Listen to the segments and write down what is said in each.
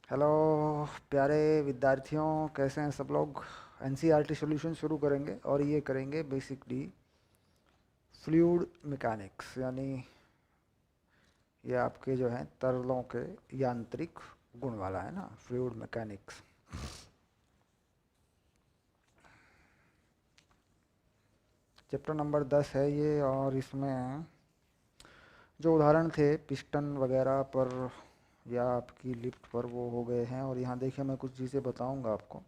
Hello प्यारे विद्यार्थियों, कैसे हैं सब लोग। एनसीईआरटी सॉल्यूशन शुरू करेंगे और ये करेंगे बेसिकली फ्लूइड मैकेनिक्स, यानी ये आपके जो हैं तरलों के यांत्रिक गुण वाला है ना, फ्लूइड मैकेनिक्स। चैप्टर नंबर 10 है ये, और इसमें जो उदाहरण थे पिस्टन वगैरह पर या आपकी लिफ्ट पर वो हो गए हैं। और यहाँ देखिए, मैं कुछ चीज़ें बताऊंगा आपको।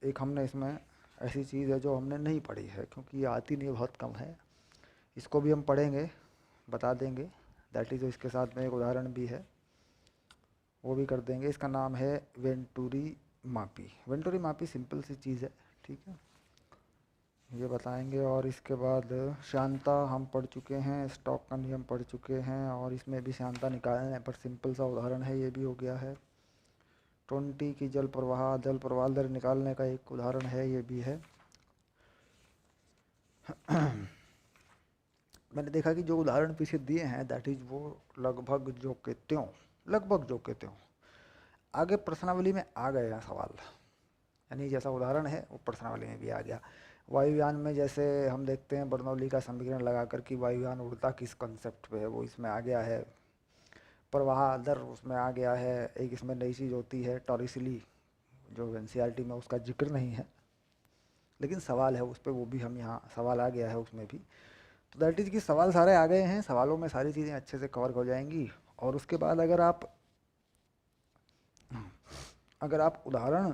एक हमने इसमें ऐसी चीज़ है जो हमने नहीं पढ़ी है, क्योंकि ये आती नहीं, बहुत कम है। इसको भी हम पढ़ेंगे, बता देंगे। दैट इज़, इसके साथ में एक उदाहरण भी है, वो भी कर देंगे। इसका नाम है वेंटूरी मापी। वेंटूरी मापी सिंपल सी चीज़ है, ठीक है, ये बताएंगे। और इसके बाद शांता हम पढ़ चुके हैं, स्टॉक का नियम पढ़ चुके हैं, और इसमें भी शांता निकालने पर सिंपल सा उदाहरण है, ये भी हो गया है। 20 की जल प्रवाह दर निकालने का एक उदाहरण है, ये भी है। मैंने देखा कि जो उदाहरण पीछे दिए हैं दैट इज़ वो लगभग जो के त्यों आगे प्रश्नावली में आ गए हैं सवाल। यानी जैसा उदाहरण है वो प्रश्नावली में भी आ गया। वायुयान में जैसे हम देखते हैं बर्नौली का समीकरण लगाकर कि वायुयान उड़ता किस कंसेप्ट पे है, वो इसमें आ गया है। प्रवाह दर उसमें आ गया है। एक इसमें नई चीज़ होती है टॉरिसिली, जो एनसीईआरटी में उसका जिक्र नहीं है, लेकिन सवाल है उस पर, वो भी हम यहाँ सवाल आ गया है उसमें भी। तो दैट इज़ कि सवाल सारे आ गए हैं, सवालों में सारी चीज़ें अच्छे से कवर हो जाएंगी। और उसके बाद अगर आप उदाहरण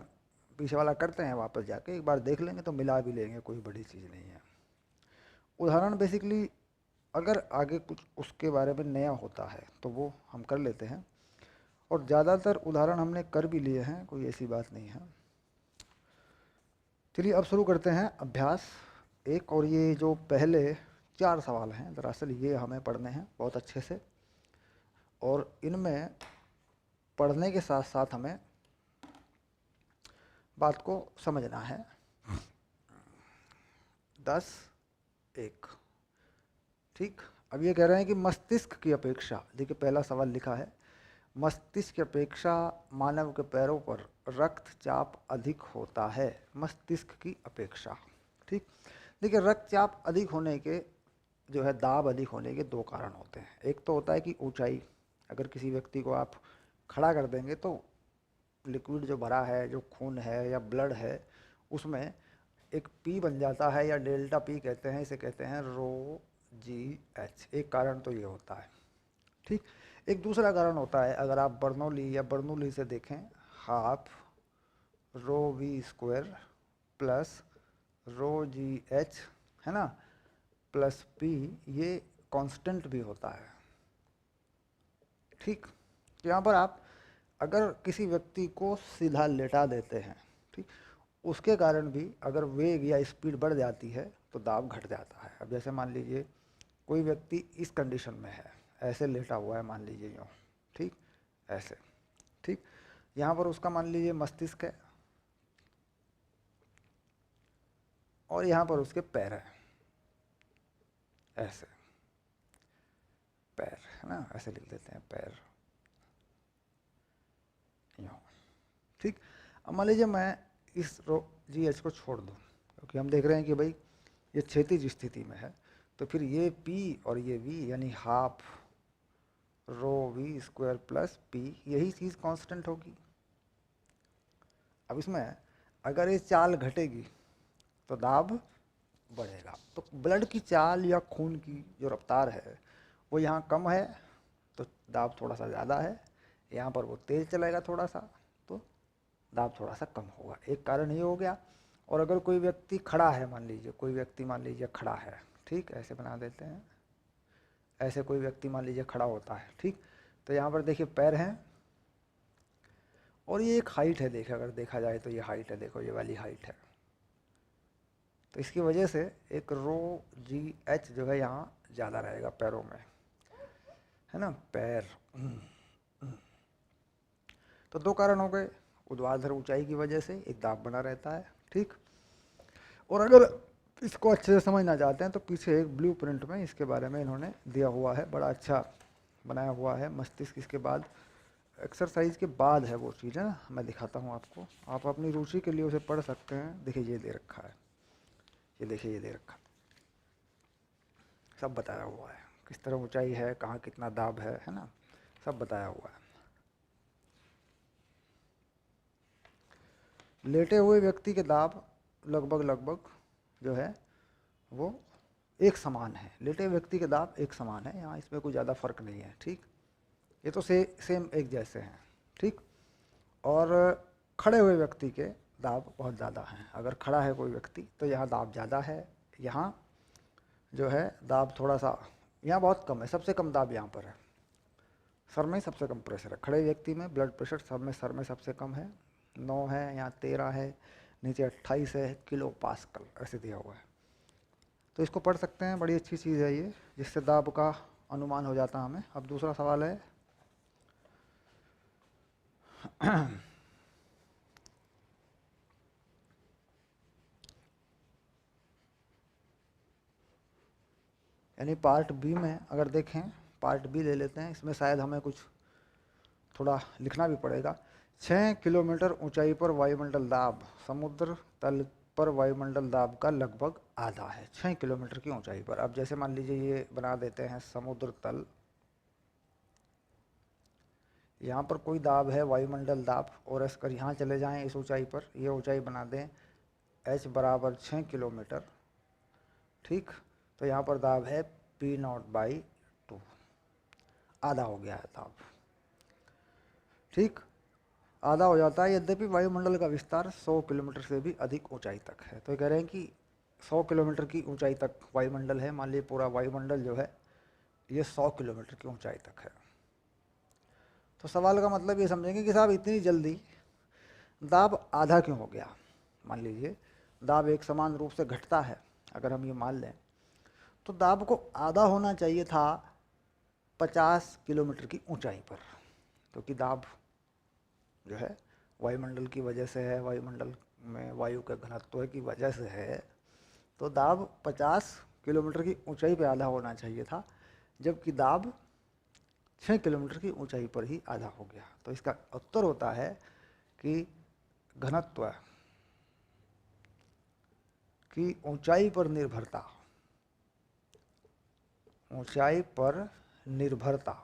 पीछे वाला करते हैं, वापस जाके एक बार देख लेंगे तो मिला भी लेंगे, कोई बड़ी चीज़ नहीं है। उदाहरण बेसिकली अगर आगे कुछ उसके बारे में नया होता है तो वो हम कर लेते हैं, और ज़्यादातर उदाहरण हमने कर भी लिए हैं, कोई ऐसी बात नहीं है। चलिए अब शुरू करते हैं अभ्यास एक। और ये जो पहले 4 सवाल हैं, दरअसल ये हमें पढ़ने हैं बहुत अच्छे से, और इनमें पढ़ने के साथ साथ हमें बात को समझना है। 10 1, ठीक। अब ये कह रहे हैं कि मस्तिष्क की अपेक्षा, देखिए पहला सवाल लिखा है, मस्तिष्क की अपेक्षा मानव के पैरों पर रक्तचाप अधिक होता है। मस्तिष्क की अपेक्षा, ठीक। देखिए रक्तचाप अधिक होने के जो है, दाब अधिक होने के 2 कारण होते हैं। एक तो होता है कि ऊंचाई, अगर किसी व्यक्ति को आप खड़ा कर देंगे तो लिक्विड जो भरा है, जो खून है या ब्लड है, उसमें एक पी बन जाता है, या डेल्टा पी कहते हैं, इसे कहते हैं रो जी एच। एक कारण तो ये होता है, ठीक। एक दूसरा कारण होता है, अगर आप बर्नौली से देखें, half rho v square plus rho g h, है ना, प्लस पी, ये कांस्टेंट भी होता है, ठीक। तो यहाँ पर आप अगर किसी व्यक्ति को सीधा लेटा देते हैं, ठीक, उसके कारण भी अगर वेग या स्पीड बढ़ जाती है तो दाब घट जाता है। अब जैसे मान लीजिए कोई व्यक्ति इस कंडीशन में है, ऐसे लेटा हुआ है, मान लीजिए यूँ, ठीक, ऐसे, ठीक। यहाँ पर उसका मान लीजिए मस्तिष्क है, और यहाँ पर उसके पैर हैं, ऐसे पैर, है ना, ऐसे लिख देते हैं पैर, यूँ, ठीक। अब मान लीजिए मैं इस रो जी एच को छोड़ दूँ, क्योंकि हम देख रहे हैं कि भाई ये क्षैतिज स्थिति में है, तो फिर ये पी और ये वी, यानी half rho v square plus p, यही चीज़ कांस्टेंट होगी। अब इसमें अगर ये चाल घटेगी तो दाब बढ़ेगा। तो ब्लड की चाल या खून की जो रफ्तार है वो यहाँ कम है तो दाब थोड़ा सा ज़्यादा है, यहाँ पर वो तेज़ चलेगा थोड़ा सा तो दाब थोड़ा सा कम होगा। एक कारण ये हो गया। और अगर कोई व्यक्ति खड़ा है, मान लीजिए खड़ा है, ठीक, ऐसे बना देते हैं, ऐसे कोई व्यक्ति मान लीजिए खड़ा होता है, ठीक। तो यहाँ पर देखिए पैर हैं, और ये एक हाइट है, देखिए अगर देखा जाए तो ये हाइट है, देखो ये वाली हाइट है। तो इसकी वजह से एक रो जी एच जो है यहाँ ज़्यादा रहेगा पैरों में, है ना, पैर। तो 2 कारण हो गए, ऊर्ध्वाधर ऊंचाई की वजह से एक दाब बना रहता है, ठीक। और अगर इसको अच्छे से समझना चाहते हैं तो पीछे एक ब्लूप्रिंट में इसके बारे में इन्होंने दिया हुआ है, बड़ा अच्छा बनाया हुआ है। मस्तिष्क इसके बाद एक्सरसाइज के बाद है वो चीज़, है ना। मैं दिखाता हूँ आपको, आप अपनी रुचि के लिए उसे पढ़ सकते हैं। देखिए ये दे रखा है, ये देखिए ये दे रखा है, सब बताया हुआ है, किस तरह ऊंचाई है, कहाँ कितना दाब है ना, सब बताया हुआ है। लेटे हुए व्यक्ति के दाब लगभग जो है वो एक समान है। लेटे हुए व्यक्ति के दाब एक समान है, यहाँ इसमें कोई ज़्यादा फर्क नहीं है, ठीक। ये तो सेम एक जैसे हैं, ठीक। और खड़े हुए व्यक्ति के दाब बहुत ज़्यादा हैं। अगर खड़ा है कोई व्यक्ति तो यहाँ दाब ज़्यादा है, यहाँ जो है दाब थोड़ा सा, यहाँ बहुत कम है। सबसे कम दाब यहाँ पर है, सर में सबसे कम प्रेशर है। खड़े व्यक्ति में ब्लड प्रेशर सर में सबसे कम है, 9 है, यहाँ 13 है, नीचे 28 है किलो पास्कल ऐसे दिया हुआ है। तो इसको पढ़ सकते हैं, बड़ी अच्छी चीज़ है ये, जिससे दाब का अनुमान हो जाता है हमें। अब दूसरा सवाल है यानी पार्ट बी में अगर देखें, पार्ट बी ले लेते हैं, इसमें शायद हमें कुछ थोड़ा लिखना भी पड़ेगा। 6 किलोमीटर ऊंचाई पर वायुमंडल दाब समुद्र तल पर वायुमंडल दाब का लगभग आधा है। 6 किलोमीटर की ऊंचाई पर। अब जैसे मान लीजिए ये बना देते हैं समुद्र तल, यहाँ पर कोई दाब है वायुमंडल दाब, और इसकर यहाँ चले जाएं इस ऊंचाई पर, ये ऊंचाई बना दें h बराबर 6 किलोमीटर, ठीक। तो यहाँ पर दाब है P0/2, आधा हो गया है दाब, ठीक, आधा हो जाता है। यद्यपि वायुमंडल का विस्तार 100 किलोमीटर से भी अधिक ऊंचाई तक है। तो कह रहे हैं कि 100 किलोमीटर की ऊंचाई तक वायुमंडल है। मान लीजिए पूरा वायुमंडल जो है ये 100 किलोमीटर की ऊंचाई तक है। तो सवाल का मतलब ये समझेंगे कि साहब इतनी जल्दी दाब आधा क्यों हो गया। मान लीजिए दाब एक समान रूप से घटता है, अगर हम ये मान लें तो दाब को आधा होना चाहिए था 50 किलोमीटर की ऊंचाई पर, क्योंकि दाब जो है वायुमंडल की वजह से है, वायुमंडल में वायु के घनत्व की वजह से है। तो दाब 50 किलोमीटर की ऊंचाई पर आधा होना चाहिए था, जबकि दाब 6 किलोमीटर की ऊंचाई पर ही आधा हो गया। तो इसका उत्तर होता है कि घनत्व की ऊंचाई पर निर्भरता, ऊंचाई पर निर्भरता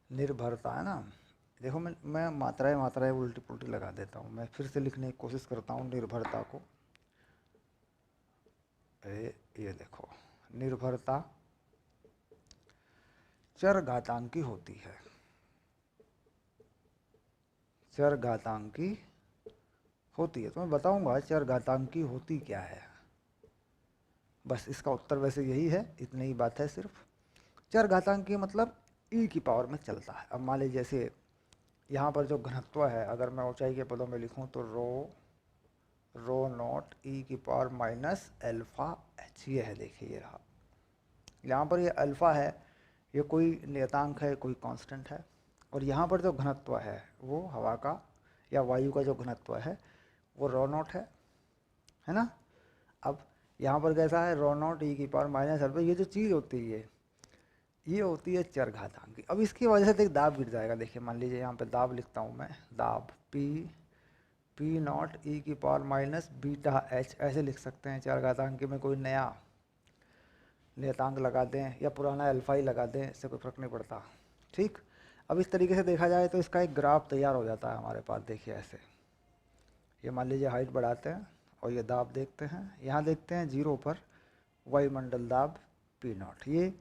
निर्भरता है ना। देखो मैं मात्राएं उल्टी पुल्टी लगा देता हूँ। मैं फिर से लिखने की कोशिश करता हूँ निर्भरता को। ये देखो, निर्भरता चर घातांकी होती है, चर घातांकी होती है। तो मैं बताऊंगा चर घातांकी होती क्या है, बस इसका उत्तर वैसे यही है, इतनी ही बात है सिर्फ। चर घातांकी मतलब ई की पावर में चलता है। अब मान लीजिए जैसे यहाँ पर जो घनत्व है, अगर मैं ऊंचाई के पदों में लिखूँ तो रो नॉट ई की पावर माइनस अल्फा एच, ये है, देखिए ये रहा। यहाँ पर ये अल्फा है, ये कोई नियतांक है, कोई कांस्टेंट है। और यहाँ पर जो घनत्व है वो हवा का या वायु का जो घनत्व है वो रो नॉट है ना। अब यहाँ पर कैसा है, रो नॉट ई की पावर माइनस अल्फा, ये जो चीज़ होती है ये होती है चर घातांकी। अब इसकी वजह से दाब गिर जाएगा। देखिए मान लीजिए यहाँ पे दाब लिखता हूँ मैं, दाब पी नॉट ई की पावर माइनस बीटा एच, ऐसे लिख सकते हैं। चर घातांकी में कोई नया नियतांक लगा दें या पुराना अल्फा ही लगा दें, इससे कोई फर्क नहीं पड़ता, ठीक। अब इस तरीके से देखा जाए तो इसका एक ग्राफ तैयार हो जाता है हमारे पास। देखिए ऐसे, ये मान लीजिए हाइट बढ़ाते हैं और ये दाब देखते हैं, यहाँ देखते हैं 0 पर वायुमंडल दाब पी नॉट, ये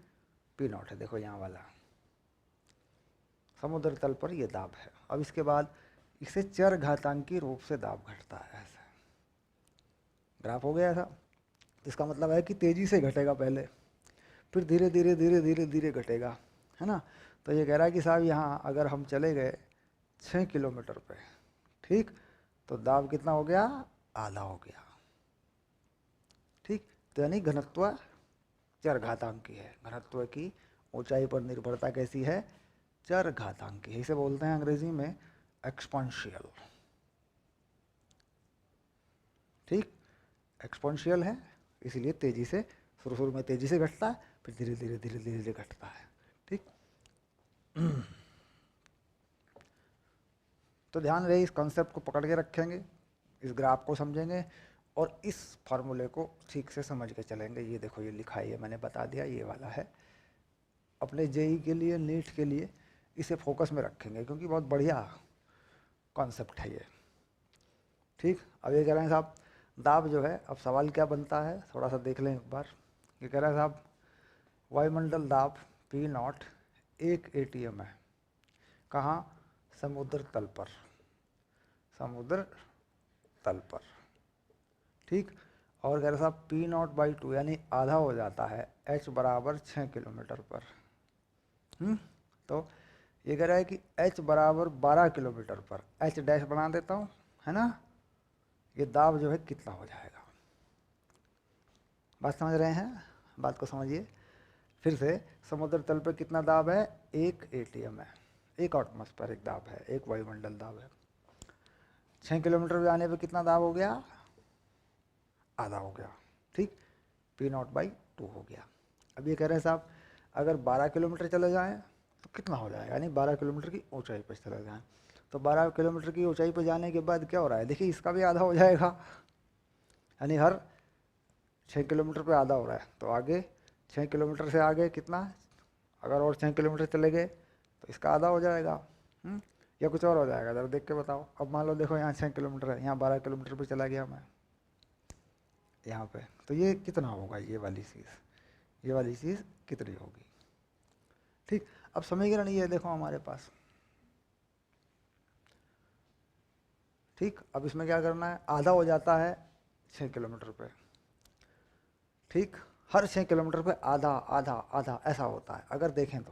पी नॉट है, देखो यहाँ वाला समुद्र तल पर ये दाब है। अब इसके बाद इसे चर घातांकी रूप से दाब घटता है, ऐसे ग्राफ हो गया था। इसका मतलब है कि तेज़ी से घटेगा पहले, फिर धीरे धीरे धीरे धीरे धीरे घटेगा, है ना। तो ये कह रहा है कि साहब यहाँ अगर हम चले गए 6 किलोमीटर पे, ठीक, तो दाब कितना हो गया, आधा हो गया, ठीक। तो यानी घनत्व चर घातांकी है। घनत्व की ऊंचाई पर निर्भरता कैसी है, चर घातांकी है। इसे बोलते हैं अंग्रेजी में एक्सपोनेंशियल। ठीक, एक्सपोनेंशियल है इसीलिए तेजी से, शुरू में तेजी से घटता है, फिर धीरे धीरे धीरे धीरे धीरे घटता है। ठीक, तो ध्यान रहे, इस कॉन्सेप्ट को पकड़ के रखेंगे, इस ग्राफ को समझेंगे और इस फार्मूले को ठीक से समझ के चलेंगे। ये देखो ये लिखा है, ये मैंने बता दिया, ये वाला है। अपने जेई के लिए, नीट के लिए इसे फोकस में रखेंगे क्योंकि बहुत बढ़िया कॉन्सेप्ट है ये। ठीक, अब ये कह रहे हैं साहब दाब जो है, अब सवाल क्या बनता है थोड़ा सा देख लें एक बार। ये कह रहा है साहब वायुमंडल दाब पी नॉट एक एटीएम है, कहाँ, समुद्र तल पर, समुद्र तल पर। ठीक, और कह रहे साहब पी नॉट बाई 2 यानी आधा हो जाता है h बराबर 6 किलोमीटर पर। तो ये कह रहा है कि h बराबर 12 किलोमीटर पर, h डैश बना देता हूँ, है ना, ये दाब जो है कितना हो जाएगा। बात समझ रहे हैं, बात को समझिए फिर से। समुद्र तल पर कितना दाब है, एक एटीएम है, एक एटमॉस्फेरिक दाब है, एक वायुमंडल दाब है। 6 किलोमीटर पे आने पे कितना दाब हो गया, आधा हो गया। ठीक, पी नॉट बाई 2 हो गया। अब ये कह रहे हैं साहब अगर 12 किलोमीटर चले जाएं तो कितना हो जाएगा, यानी 12 किलोमीटर की ऊंचाई पर चले जाएं। तो 12 किलोमीटर की ऊंचाई पर जाने के बाद क्या हो रहा है, देखिए इसका भी आधा हो जाएगा, यानी हर 6 किलोमीटर पे आधा हो रहा है। तो आगे 6 किलोमीटर से आगे कितना, अगर और 6 किलोमीटर चले गए तो इसका आधा हो जाएगा। या कुछ और हो जाएगा, जरा देख के बताओ। अब मान लो देखो यहाँ 6 किलोमीटर है, यहाँ 12 किलोमीटर पे चला गया मैं यहाँ पे, तो ये कितना होगा, ये वाली चीज़ कितनी होगी। ठीक, अब समीकरण ये देखो हमारे पास। ठीक, अब इसमें क्या करना है, आधा हो जाता है 6 किलोमीटर पे। ठीक, हर 6 किलोमीटर पे आधा आधा आधा ऐसा होता है अगर देखें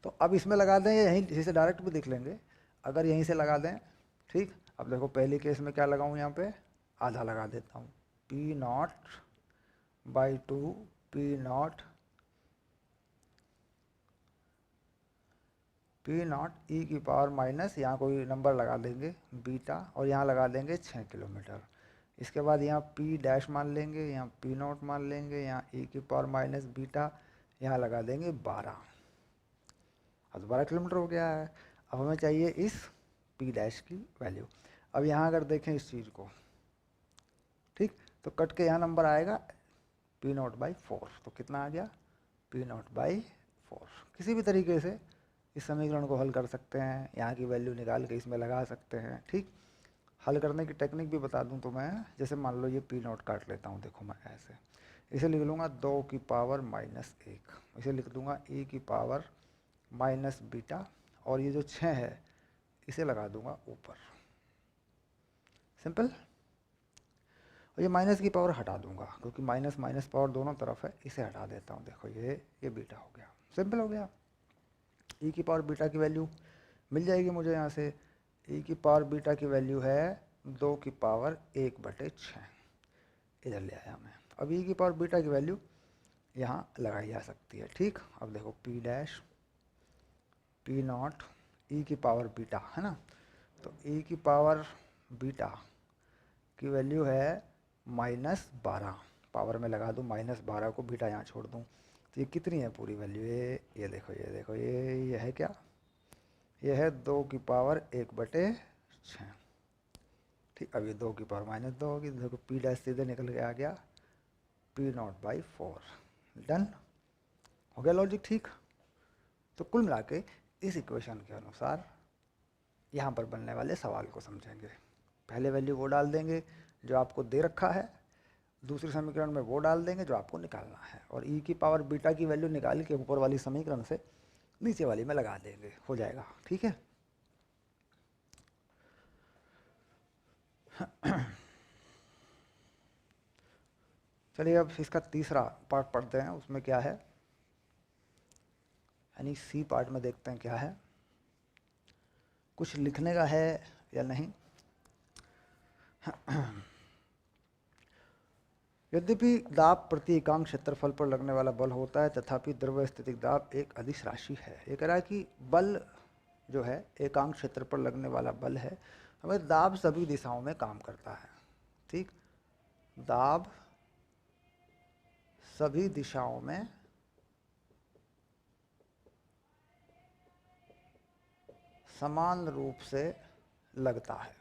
तो अब इसमें लगा दें, यहीं से डायरेक्ट भी देख लेंगे, अगर यहीं से लगा दें। ठीक, अब देखो पहले केस में क्या लगाऊं, यहाँ पे आधा लगा देता हूँ, P naught by 2 P naught e की पावर माइनस, यहाँ कोई नंबर लगा देंगे बीटा, और यहाँ लगा देंगे 6 किलोमीटर। इसके बाद यहाँ पी डैश मान लेंगे, यहाँ पी नॉट मान लेंगे, यहाँ ई की पावर माइनस बीटा, यहाँ लगा देंगे 12। अब 12 किलोमीटर हो गया है। अब हमें चाहिए इस पी डैश की वैल्यू। अब यहाँ अगर देखें इस चीज़ को, ठीक, तो कट के यहाँ नंबर आएगा पी नॉट बाई 4। तो कितना आ गया, पी नॉट बाई 4। किसी भी तरीके से इस समीकरण को हल कर सकते हैं, यहाँ की वैल्यू निकाल के इसमें लगा सकते हैं। ठीक, हल करने की टेक्निक भी बता दूं तो मैं, जैसे मान लो ये पी नॉट काट लेता हूँ, देखो मैं ऐसे इसे लिख लूँगा 2 की पावर माइनस 1, इसे लिख दूँगा ई की पावर माइनस बीटा, और ये जो 6 है इसे लगा दूँगा ऊपर, सिंपल। और ये माइनस की पावर हटा दूँगा क्योंकि माइनस माइनस पावर दोनों तरफ है, इसे हटा देता हूँ। देखो ये बीटा हो गया, सिंपल हो गया। ई की पावर बीटा की वैल्यू मिल जाएगी मुझे यहाँ से। ई की पावर बीटा की वैल्यू है 2 की पावर 1/6, इधर ले आया मैं। अब ई की पावर बीटा की वैल्यू यहाँ लगाई जा सकती है। ठीक, अब देखो P dash P naught e की पावर बीटा है ना, तो ई की पावर बीटा की वैल्यू है -12, पावर में लगा दूँ -12 को, बीटा यहाँ छोड़ दूँ, तो ये कितनी है पूरी वैल्यू, ये देखो ये है क्या, ये है 2 की पावर 1/6। ठीक, अब ये 2 की पावर -2 होगी, देखो पी डैश सीधे निकल के आ गया पी नॉट बाई 4। डन हो गया लॉजिक। ठीक, तो कुल मिला के इस इक्वेशन के अनुसार यहाँ पर बनने वाले सवाल को समझेंगे। पहले वैल्यू वो डाल देंगे जो आपको दे रखा है, दूसरे समीकरण में वो डाल देंगे जो आपको निकालना है, और ई की पावर बीटा की वैल्यू निकाल के ऊपर वाली समीकरण से नीचे वाली में लगा देंगे, हो जाएगा। ठीक है, चलिए अब इसका तीसरा पार्ट पढ़ते हैं, उसमें क्या है, यानी सी पार्ट में देखते हैं क्या है, कुछ लिखने का है या नहीं। यद्यपि दाब प्रति एकांक क्षेत्रफल पर लगने वाला बल होता है, तथापि द्रव स्थितिक दाब एक अदिश राशि है। ये कह रहा है कि बल जो है एकांक क्षेत्र पर लगने वाला बल है, हमें दाब सभी दिशाओं में काम करता है। ठीक, दाब सभी दिशाओं में समान रूप से लगता है।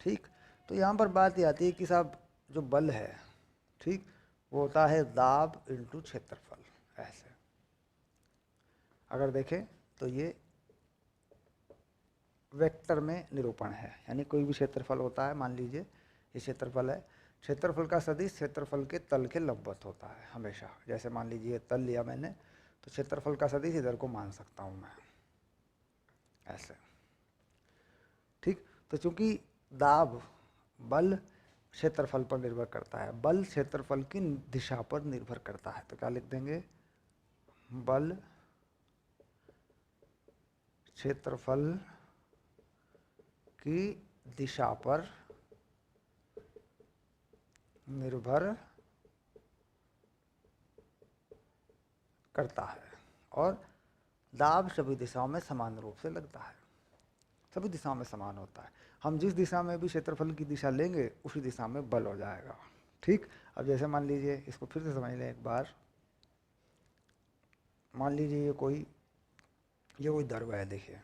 ठीक, तो यहाँ पर बात ये आती है कि साहब जो बल है, ठीक, वो होता है दाब इंटू क्षेत्रफल। ऐसे अगर देखें तो ये वेक्टर में निरूपण है, यानी कोई भी क्षेत्रफल होता है, मान लीजिए ये क्षेत्रफल है, क्षेत्रफल का सदिश क्षेत्रफल के तल के लंबवत होता है हमेशा। जैसे मान लीजिए तल लिया मैंने, तो क्षेत्रफल का सदिश इधर को मान सकता हूँ मैं, ऐसे। ठीक, तो चूंकि दाब बल क्षेत्रफल पर निर्भर करता है, बल क्षेत्रफल की दिशा पर निर्भर करता है, तो क्या लिख देंगे, बल क्षेत्रफल की दिशा पर निर्भर करता है और दाब सभी दिशाओं में समान रूप से लगता है, सभी दिशाओं में समान होता है। हम जिस दिशा में भी क्षेत्रफल की दिशा लेंगे उसी दिशा में बल हो जाएगा। ठीक, अब जैसे मान लीजिए, इसको फिर से समझ लें एक बार। मान लीजिए ये कोई द्रव्य है, देखिए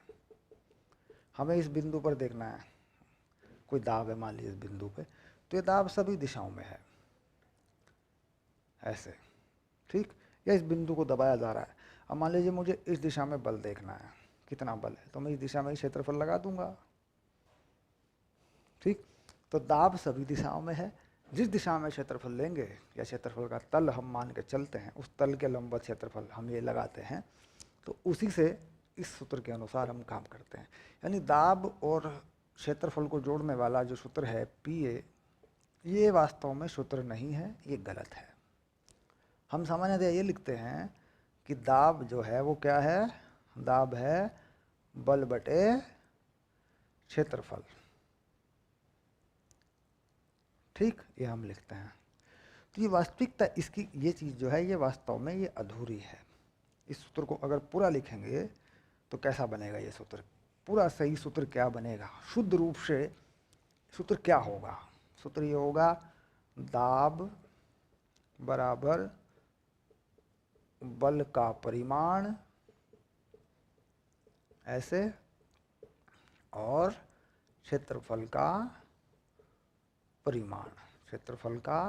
हमें इस बिंदु पर देखना है, कोई दाब है मान लीजिए इस बिंदु पे, तो ये दाब सभी दिशाओं में है, ऐसे। ठीक, या इस बिंदु को दबाया जा रहा है। अब मान लीजिए मुझे इस दिशा में बल देखना है, कितना बल है, तो मैं इस दिशा में क्षेत्रफल लगा दूंगा। ठीक, तो दाब सभी दिशाओं में है, जिस दिशा में क्षेत्रफल लेंगे या क्षेत्रफल का तल हम मान के चलते हैं, उस तल के लंबवत क्षेत्रफल हम ये लगाते हैं, तो उसी से इस सूत्र के अनुसार हम काम करते हैं। यानी दाब और क्षेत्रफल को जोड़ने वाला जो सूत्र है PA, ये वास्तव में सूत्र नहीं है, ये गलत है। हम सामान्यतः ये लिखते हैं कि दाब जो है वो क्या है, दाब है बल बटे क्षेत्रफल। ठीक, ये हम लिखते हैं। तो ये वास्तविकता, इसकी ये चीज़ जो है ये वास्तव में ये अधूरी है। इस सूत्र को अगर पूरा लिखेंगे तो कैसा बनेगा ये सूत्र, पूरा सही सूत्र क्या बनेगा, शुद्ध रूप से सूत्र क्या होगा, सूत्र ये होगा दाब बराबर बल का परिमाण, ऐसे, और क्षेत्रफल का परिमाण, क्षेत्रफल का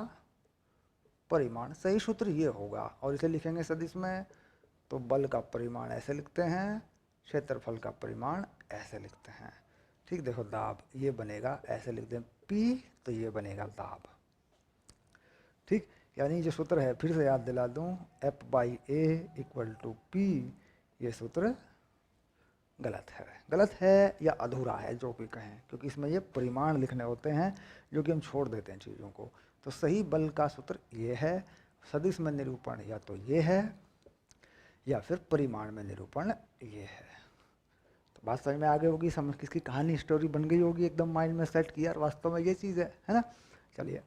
परिमाण, सही सूत्र ये होगा। और इसे लिखेंगे सदिश में, तो बल का परिमाण ऐसे लिखते हैं, क्षेत्रफल का परिमाण ऐसे लिखते हैं। ठीक, देखो दाब ये बनेगा, ऐसे लिख दें P, तो ये बनेगा दाब। ठीक, यानी जो सूत्र है फिर से याद दिला दूं, F/A = P, ये सूत्र गलत है, गलत है या अधूरा है, जो भी कहें, क्योंकि इसमें ये परिमाण लिखने होते हैं जो कि हम छोड़ देते हैं चीज़ों को। तो सही बल का सूत्र ये है, सदिश में निरूपण या तो ये है या फिर परिमाण में निरूपण ये है। तो बात समझ में आ गई होगी, समझ किसकी कहानी स्टोरी बन गई होगी, एकदम माइंड में सेट किया, वास्तव में ये चीज़ है ना। चलिए,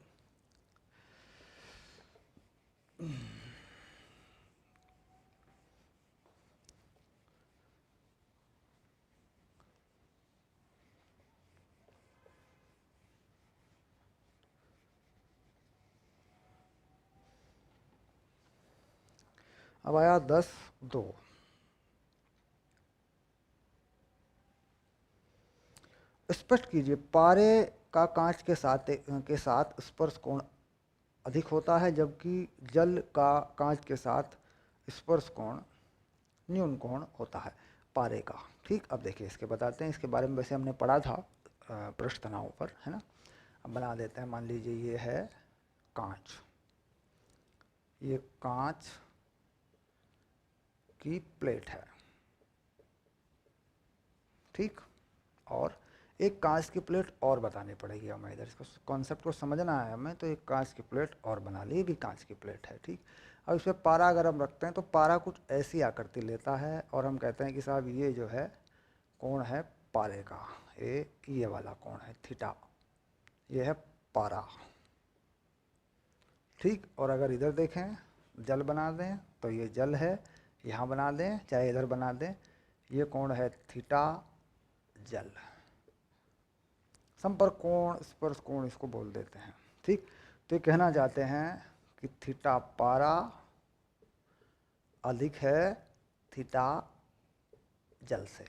अब आया 10(2). स्पष्ट कीजिए, पारे का कांच के साथ स्पर्श कोण अधिक होता है, जबकि जल का कांच के साथ स्पर्श कोण न्यून कोण होता है, पारे का। ठीक, अब देखिए इसके बताते हैं, इसके बारे में वैसे हमने पढ़ा था पृष्ठ तनाव पर, है ना। अब बना देते हैं, मान लीजिए ये है कांच, ये कांच की प्लेट है, ठीक, और एक कांच की प्लेट और बतानी पड़ेगी हमें, इधर इसको कॉन्सेप्ट को समझना है हमें, तो एक कांच की प्लेट और बना ली, भी कांच की प्लेट है। ठीक, अब इस पर पारा अगर हम रखते हैं तो पारा कुछ ऐसी आकृति लेता है और हम कहते हैं कि साहब ये जो है कोण है पारे का, ये वाला कोण है थीटा, ये है पारा। ठीक, और अगर इधर देखें जल बना दें तो ये जल है, यहाँ बना दें चाहे इधर बना दें, ये कोण है थीटा जल। संपर्क कोण, स्पर्श कोण इसको बोल देते हैं। ठीक, तो ये कहना चाहते हैं कि थीटा पारा अधिक है थीटा जल से।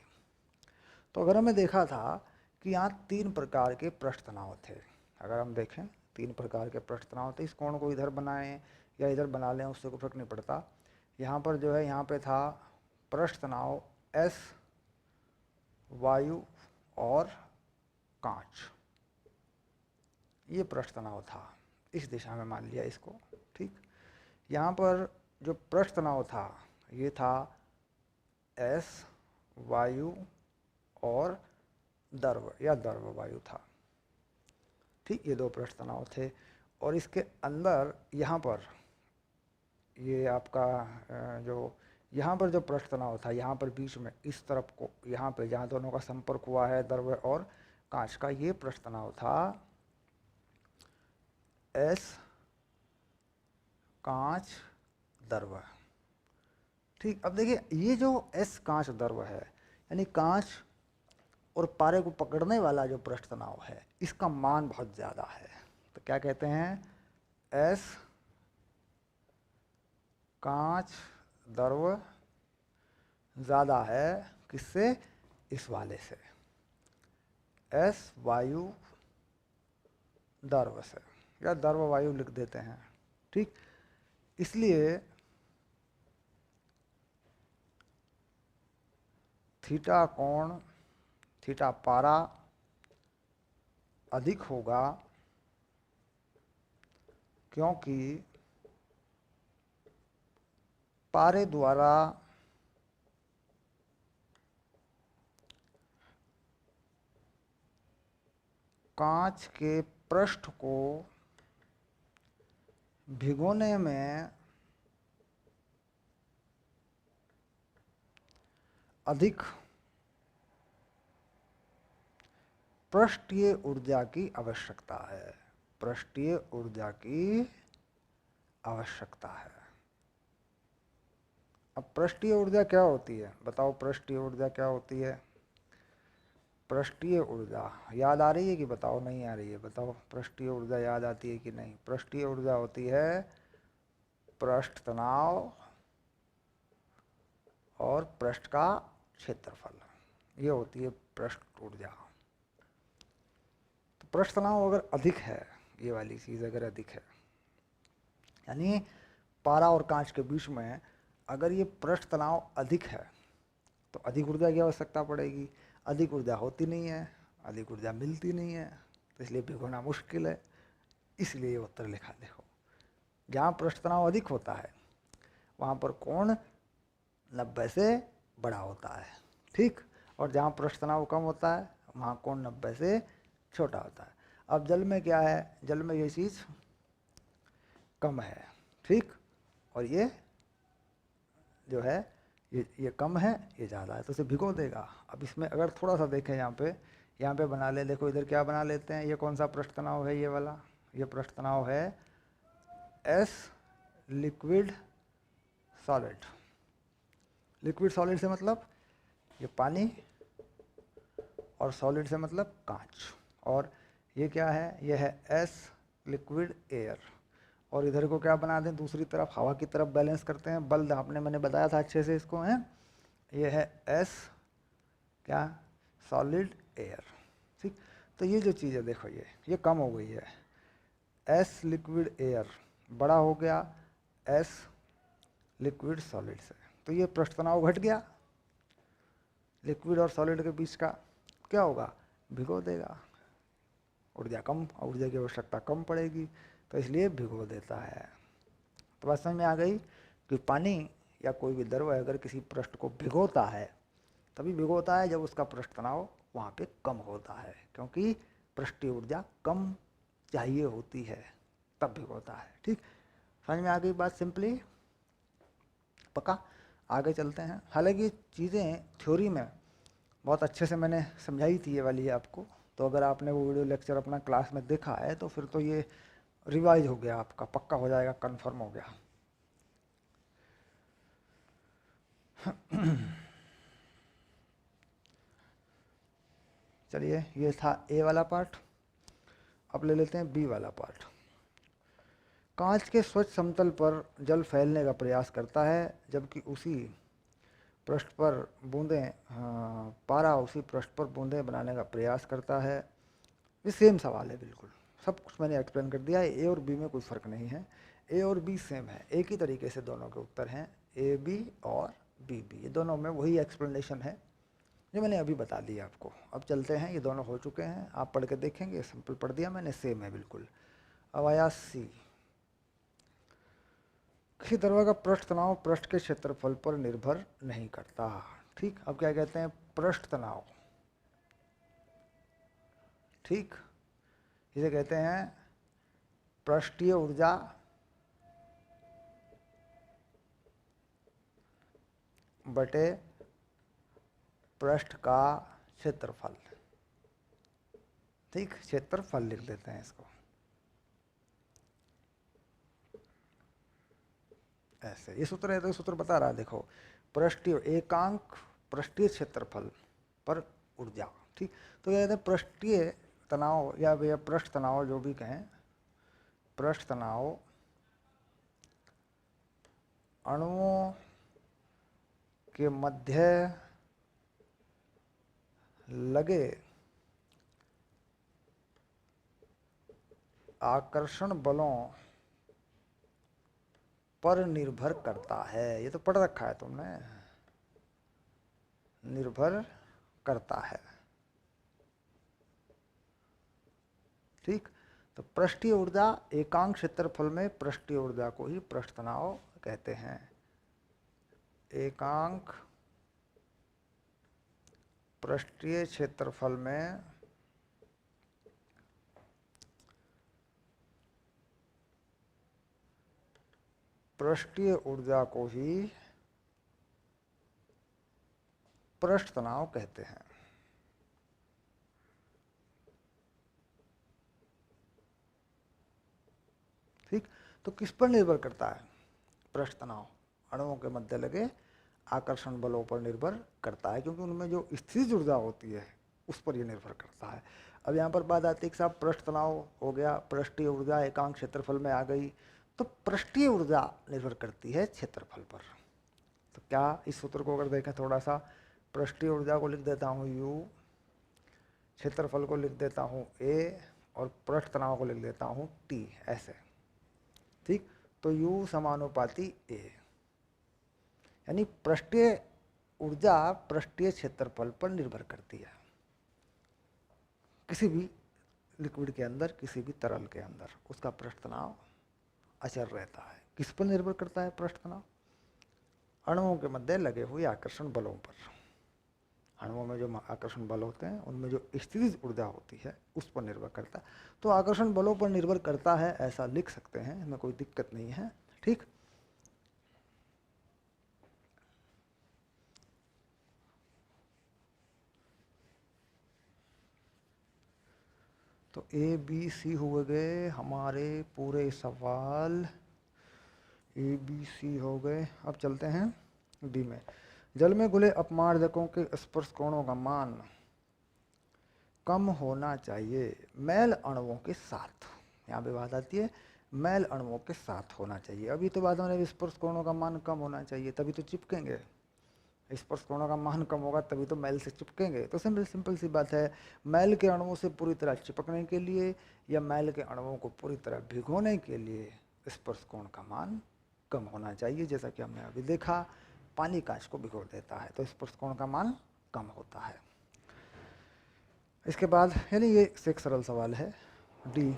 तो अगर हमें देखा था कि यहाँ 3 प्रकार के पृष्ठ तनाव थे, अगर हम देखें 3 प्रकार के पृष्ठ तनाव थे, इस कोण को इधर बनाएं या इधर बना लें उससे कोई फर्क नहीं पड़ता। यहाँ पर जो है, यहाँ पे था पृष्ठ तनाव एस, वायु और कांच, ये पृष्ठ तनाव था, इस दिशा में मान लिया इसको। ठीक, यहाँ पर जो पृष्ठ तनाव था ये था एस, वायु और द्रव या द्रव वायु था। ठीक, ये 2 पृष्ठ तनाव थे। और इसके अंदर यहाँ पर ये आपका जो यहाँ पर जो पृष्ठ तनाव था, यहाँ पर बीच में इस तरफ को, यहाँ पे जहाँ दोनों का संपर्क हुआ है द्रव और कांच का, ये पृष्ठ तनाव था एस कांच द्रव। ठीक, अब देखिए ये जो एस कांच द्रव है, यानी कांच और पारे को पकड़ने वाला जो पृष्ठ तनाव है, इसका मान बहुत ज़्यादा है। तो क्या कहते हैं, एस कांच द्रव ज़्यादा है किससे, इस वाले से, एस वायु द्रव से, या द्रव वायु लिख देते हैं। ठीक, इसलिए थीटा कोण, थीटा पारा अधिक होगा क्योंकि पारे द्वारा कांच के पृष्ठ को भिगोने में अधिक पृष्ठीय ऊर्जा की आवश्यकता है, पृष्ठीय ऊर्जा की आवश्यकता है। अब पृष्ठीय ऊर्जा क्या होती है, बताओ पृष्ठीय ऊर्जा क्या होती है। पृष्ठीय ऊर्जा याद आ रही है कि बताओ, नहीं आ रही है, बताओ पृष्ठीय ऊर्जा याद आती है कि नहीं। पृष्ठीय ऊर्जा होती है पृष्ठ तनाव और पृष्ठ का क्षेत्रफल, ये होती है पृष्ठ ऊर्जा। तो पृष्ठ तनाव अगर अधिक है, ये वाली चीज़ अगर अधिक है, यानी पारा और कांच के बीच में अगर ये पृष्ठ तनाव अधिक है, तो अधिक ऊर्जा की आवश्यकता पड़ेगी। अधिक ऊर्जा होती नहीं है, अधिक ऊर्जा मिलती नहीं है, तो इसलिए भिगोना मुश्किल है। इसलिए ये उत्तर लिखा, देखो जहाँ पृष्ठ तनाव अधिक होता है वहाँ पर कोण 90 से बड़ा होता है। ठीक, और जहाँ पृष्ठ तनाव कम होता है वहाँ कोण 90 से छोटा होता है। अब जल में क्या है, जल में ये चीज़ कम है। ठीक, और ये जो है ये कम है, ये ज़्यादा है, तो इसे भिगो देगा। अब इसमें अगर थोड़ा सा देखें, यहाँ पे बना ले, देखो इधर क्या बना लेते हैं, ये कौन सा पृष्ठ तनाव है, ये वाला, ये पृष्ठ तनाव है S liquid solid. Liquid solid से मतलब ये पानी, और सॉलिड से मतलब कांच। और ये क्या है, ये है एस लिक्विड एयर। और इधर को क्या बना दें, दूसरी तरफ हवा की तरफ बैलेंस करते हैं, बल आपने मैंने बताया था अच्छे से इसको, है ये है एस क्या, सॉलिड एयर। ठीक, तो ये जो चीज़ है देखो, ये कम हो गई है, एस लिक्विड एयर बड़ा हो गया एस लिक्विड सॉलिड से, तो ये पृष्ठ तनाव घट गया लिक्विड और सॉलिड के बीच का। क्या होगा, भिगो देगा, ऊर्जा कम, ऊर्जा की आवश्यकता कम पड़ेगी, तो इसलिए भिगो देता है। तो बात समझ में आ गई कि पानी या कोई भी द्रव अगर किसी पृष्ठ को भिगोता है, तभी भिगोता है जब उसका पृष्ठ तनाव वहाँ पे कम होता है, क्योंकि पृष्ठीय ऊर्जा कम चाहिए होती है, तब भिगोता है। ठीक, समझ में आ गई बात, सिंपली पक्का। आगे चलते हैं। हालांकि चीज़ें थ्योरी में बहुत अच्छे से मैंने समझाई थी ये वाली आपको, तो अगर आपने वो वीडियो लेक्चर अपना क्लास में देखा है तो फिर तो ये रिवाइज हो गया, आपका पक्का हो जाएगा, कंफर्म हो गया। चलिए ये था ए वाला पार्ट, अब ले लेते हैं बी वाला पार्ट। कांच के स्वच्छ समतल पर जल फैलने का प्रयास करता है, जबकि उसी पृष्ठ पर बूंदें, पारा उसी पृष्ठ पर बूंदें बनाने का प्रयास करता है। ये सेम सवाल है बिल्कुल, सब कुछ मैंने एक्सप्लेन कर दिया है। ए और बी में कोई फ़र्क नहीं है, ए और बी सेम है, एक ही तरीके से दोनों के उत्तर हैं, ए बी और बी बी, ये दोनों में वही एक्सप्लेनेशन है जो मैंने अभी बता दिया आपको। अब चलते हैं, ये दोनों हो चुके हैं, आप पढ़ के देखेंगे, सिंपल पढ़ दिया मैंने, सेम है बिल्कुल। अब आया सी। किसी द्रव्य का पृष्ठ तनाव पृष्ठ के क्षेत्रफल पर निर्भर नहीं करता। ठीक, अब क्या कहते हैं, पृष्ठ तनाव। ठीक, इसे कहते हैं पृष्ठीय ऊर्जा बटे पृष्ठ का क्षेत्रफल। ठीक, क्षेत्रफल लिख देते हैं इसको ऐसे। ये सूत्र है तो सूत्र बता रहा है, देखो, पृष्ठीय एकांक पृष्ठीय क्षेत्रफल पर ऊर्जा। ठीक, तो ये कहते हैं पृष्ठीय तनाव या पृष्ठ तनाव, जो भी कहें, पृष्ठ तनाव अणुओं के मध्य लगे आकर्षण बलों पर निर्भर करता है। ये तो पढ़ रखा है तुमने, निर्भर करता है। ठीक, तो पृष्ठीय ऊर्जा एकांक क्षेत्रफल में पृष्ठीय ऊर्जा को ही पृष्ठ तनाव कहते हैं। एकांक पृष्ठीय क्षेत्रफल में पृष्ठीय ऊर्जा को ही पृष्ठ तनाव कहते हैं। ठीक, तो किस पर निर्भर करता है पृष्ठ तनाव? अणुओं के मध्य लगे आकर्षण बलों पर निर्भर करता है, क्योंकि उनमें जो स्थितिज ऊर्जा होती है उस पर यह निर्भर करता है। अब यहाँ पर बात आती है कि साहब पृष्ठ तनाव हो गया, पृष्ठीय ऊर्जा एकांक क्षेत्रफल में आ गई, तो पृष्ठीय ऊर्जा निर्भर करती है क्षेत्रफल पर। तो क्या इस सूत्र को अगर देखें थोड़ा सा, पृष्ठीय ऊर्जा को लिख देता हूँ U, क्षेत्रफल को लिख देता हूँ A, और पृष्ठ तनाव को लिख देता हूँ T, ऐसे। ठीक, तो U समानुपाती A, यानी पृष्ठीय ऊर्जा पृष्ठीय क्षेत्रफल पर निर्भर करती है, किसी भी लिक्विड के अंदर, किसी भी तरल के अंदर उसका पृष्ठ तनाव अचर रहता है। किस पर निर्भर करता है पृष्ठ तनाव? अणुओं के मध्य लगे हुए आकर्षण बलों पर। अणुओं में जो आकर्षण बल होते हैं उनमें जो स्थितिज ऊर्जा होती है उस पर निर्भर करता है। तो आकर्षण बलों पर निर्भर करता है, ऐसा लिख सकते हैं, इसमें कोई दिक्कत नहीं है। ठीक, तो ए बी सी हो गए हमारे पूरे सवाल, ए बी सी हो गए। अब चलते हैं डी में। जल में घुले अपमार्जकों के स्पर्श कोणों का मान कम होना चाहिए मैल अणुओं के साथ। यहाँ पे बात आती है मैल अणुओं के साथ होना चाहिए। अभी तो बात होने स्पर्श कोणों का मान कम होना चाहिए, तभी तो चिपकेंगे। स्पर्श कोणों का मान कम होगा तभी तो मैल से चिपकेंगे। तो सिंपल सी बात है, मैल के अणुओं से पूरी तरह चिपकने के लिए या मैल के अणुओं को पूरी तरह भिगोने के लिए स्पर्श कोण का मान कम होना चाहिए। जैसा कि हमने अभी देखा, पानी कांच को भिगो देता है तो स्पर्श कोण का मान कम होता है। इसके बाद, यानी ये एक सरल सवाल है। डी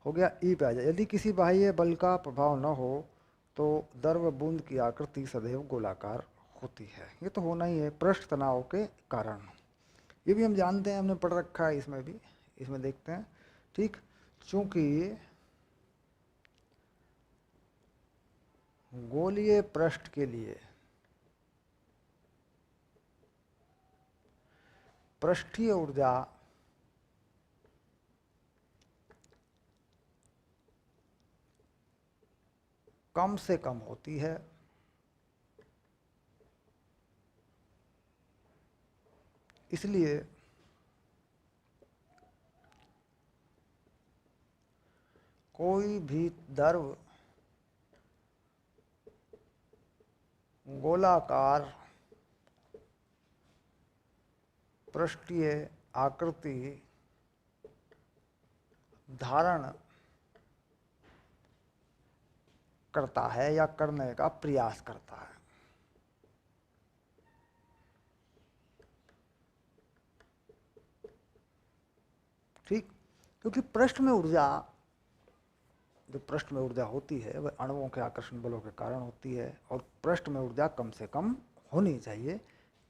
हो गया। ई पे आ जाए। यदि किसी बाह्य बल का प्रभाव न हो तो द्रव बूंद की आकृति सदैव गोलाकार होती है। ये तो होना ही है पृष्ठ तनाव के कारण। ये भी हम जानते हैं, हमने पढ़ रखा है इसमें भी। इसमें देखते हैं। ठीक, चूंकि गोलीय पृष्ठ के लिए पृष्ठीय ऊर्जा कम से कम होती है, इसलिए कोई भी द्रव गोलाकार पृष्ठीय आकृति धारण करता है या करने का प्रयास करता है। ठीक, क्योंकि पृष्ठ में ऊर्जा, जो पृष्ठ में ऊर्जा होती है वह अणुओं के आकर्षण बलों के कारण होती है, और पृष्ठ में ऊर्जा कम से कम होनी चाहिए,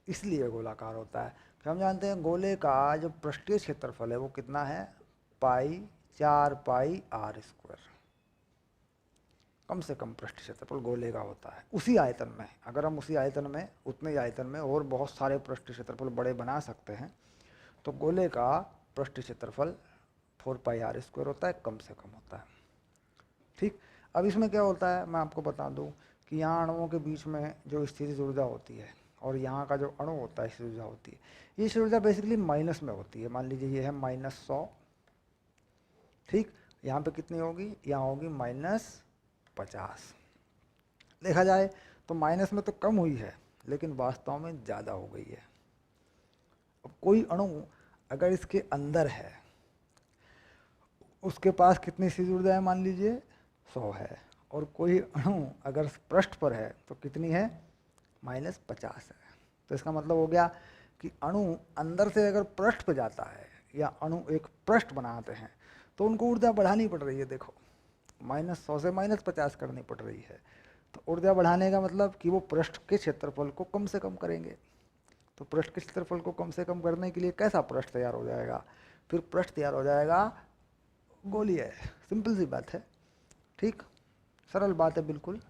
इसलिए गोलाकार होता है। कि हम जानते हैं गोले का जो पृष्ठीय क्षेत्रफल है वो कितना है, पाई 4 पाई r स्क्वायर। कम से कम पृष्ठ क्षेत्रफल गोले का होता है उसी आयतन में। अगर हम उसी आयतन में, उतने ही आयतन में और बहुत सारे पृष्ठ क्षेत्रफल बड़े बना सकते हैं, तो गोले का पृष्ठ क्षेत्रफल 4 पाई r स्क्वायर होता है, कम से कम होता है। ठीक, अब इसमें क्या होता है मैं आपको बता दूं कि यहाँ अणुओं के बीच में जो स्थितिज ऊर्जा होती है और यहाँ का जो अणु होता है स्थितिज ऊर्जा होती है, ये स्थितिज ऊर्जा बेसिकली माइनस में होती है। मान लीजिए ये है -100, ठीक, यहाँ पे कितनी होगी, यहाँ होगी -50। देखा जाए तो माइनस में तो कम हुई है, लेकिन वास्तव में ज़्यादा हो गई है। अब कोई अणु अगर इसके अंदर है, उसके पास कितनी स्थितिज ऊर्जा है, मान लीजिए 100 है, और कोई अणु अगर पृष्ठ पर है तो कितनी है, -50 है। तो इसका मतलब हो गया कि अणु अंदर से अगर पृष्ठ पर जाता है या अणु एक पृष्ठ बनाते हैं तो उनको ऊर्जा बढ़ानी पड़ रही है। देखो, -100 से -50 करनी पड़ रही है। तो ऊर्जा बढ़ाने का मतलब कि वो पृष्ठ के क्षेत्रफल को कम से कम करेंगे। तो पृष्ठ के क्षेत्रफल को कम से कम करने के लिए कैसा पृष्ठ तैयार हो जाएगा, फिर पृष्ठ तैयार हो जाएगा गोलीय। सिंपल सी बात है, ठीक, सरल बात है बिल्कुल।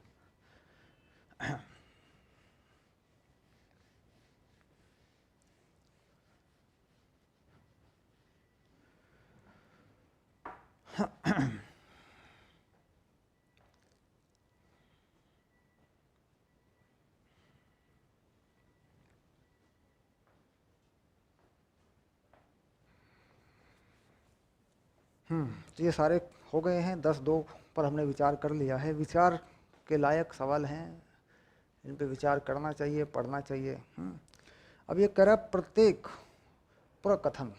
तो ये सारे हो गए हैं, 10-2 पर हमने विचार कर लिया है। विचार के लायक सवाल हैं, इन पे विचार करना चाहिए, पढ़ना चाहिए। अब ये कह रहा प्रत्येक प्रकथन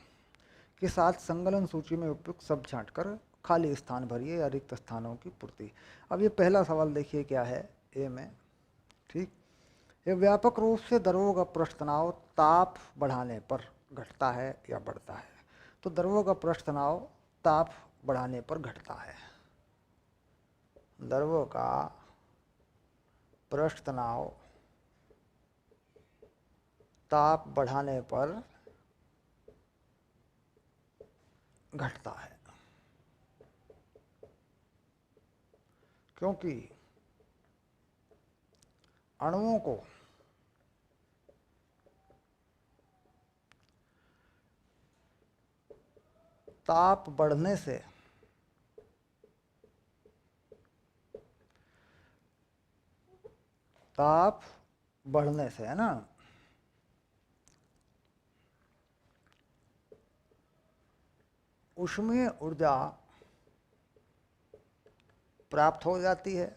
के साथ संकलन सूची में उपयुक्त शब्द छांटकर खाली स्थान भरिए या रिक्त स्थानों की पूर्ति। अब ये पहला सवाल देखिए क्या है ए में, ठीक, ये व्यापक रूप से द्रवों का पृष्ठ तनाव ताप बढ़ाने पर घटता है या बढ़ता है। तो द्रवों का पृष्ठ तनाव ताप बढ़ाने पर घटता है। द्रवों का पृष्ठ तनाव ताप बढ़ाने पर घटता है, क्योंकि अणुओं को ताप बढ़ने से है ना, ऊष्मीय ऊर्जा प्राप्त हो जाती है,